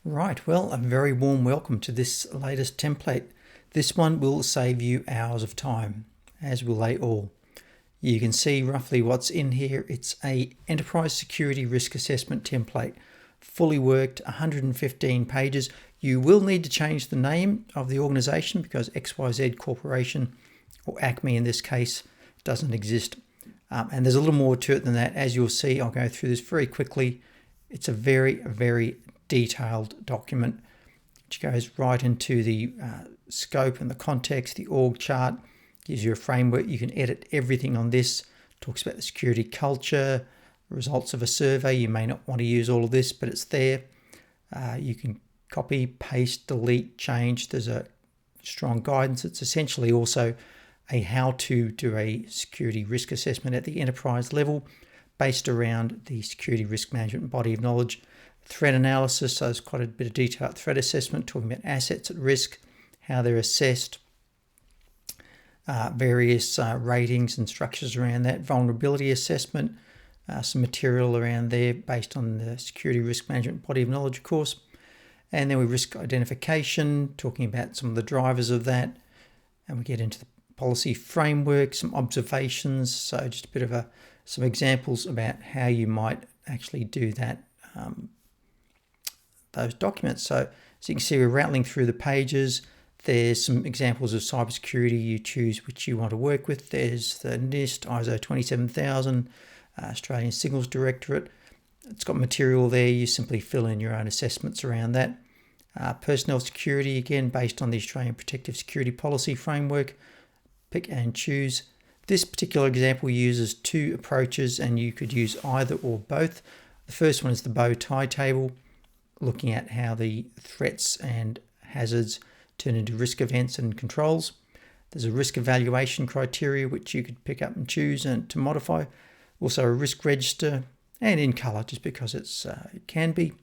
Right, well, a very warm welcome to this latest template. This one will save you hours of time, as will they all. You can see roughly what's in here. It's a enterprise security risk assessment template, fully worked, 115 pages. You will need to change the name of the organization because XYZ Corporation, or Acme in this case, doesn't exist. And there's a little more to it than that. As you'll see, I'll go through this very quickly. It's a very, very detailed document which goes right into the scope and the context, the org chart, gives you a framework. You can edit everything on this. Talks about the security culture, results of a survey. You may not want to use all of this, but it's there. You can copy, paste, delete, change. There's a strong guidance. It's essentially also a how to do a security risk assessment at the enterprise level based around the security risk management body of knowledge. Threat analysis, so there's quite a bit of detailed threat assessment, talking about assets at risk, how they're assessed, various ratings and structures around that, vulnerability assessment, some material around there based on the security risk management body of knowledge, of course. And then we risk identification, talking about some of the drivers of that. And we get into the policy framework, some observations, so just a bit of some examples about how you might actually do that, those documents. So as you can see, we're rattling through the pages. There's some examples of cybersecurity. You choose which you want to work with. There's the NIST, ISO 27000, Australian Signals Directorate. It's got material there. You simply fill in your own assessments around that. Personnel security, again, based on the Australian Protective Security Policy Framework. Pick and choose. This particular example uses two approaches, and you could use either or both. The first one is the bow tie table, looking at how the threats and hazards turn into risk events and controls. There's a risk evaluation criteria which you could pick up and choose and to modify. Also a risk register, and in colour just because it can be.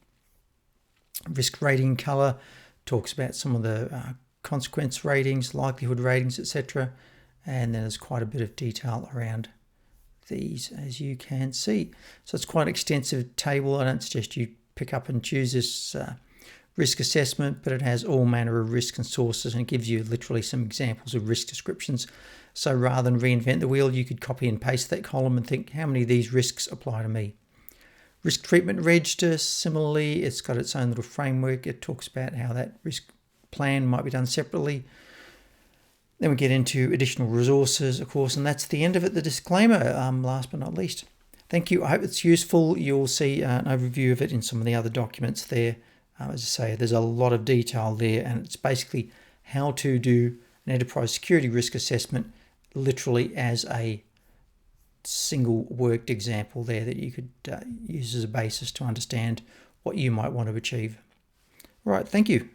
Risk rating colour talks about some of the consequence ratings, likelihood ratings, etc. And then there's quite a bit of detail around these, as you can see. So it's quite an extensive table. I don't suggest you pick up and choose this risk assessment, but it has all manner of risks and sources, and it gives you literally some examples of risk descriptions. So rather than reinvent the wheel, you could copy and paste that column and think, how many of these risks apply to me? Risk treatment register, similarly, it's got its own little framework. It talks about how that risk plan might be done separately. Then we get into additional resources, of course, and that's the end of it, the disclaimer, last but not least. Thank you. I hope it's useful. You'll see an overview of it in some of the other documents there. As I say, there's a lot of detail there, and it's basically how to do an enterprise security risk assessment literally as a single worked example there that you could use as a basis to understand what you might want to achieve. All right, thank you.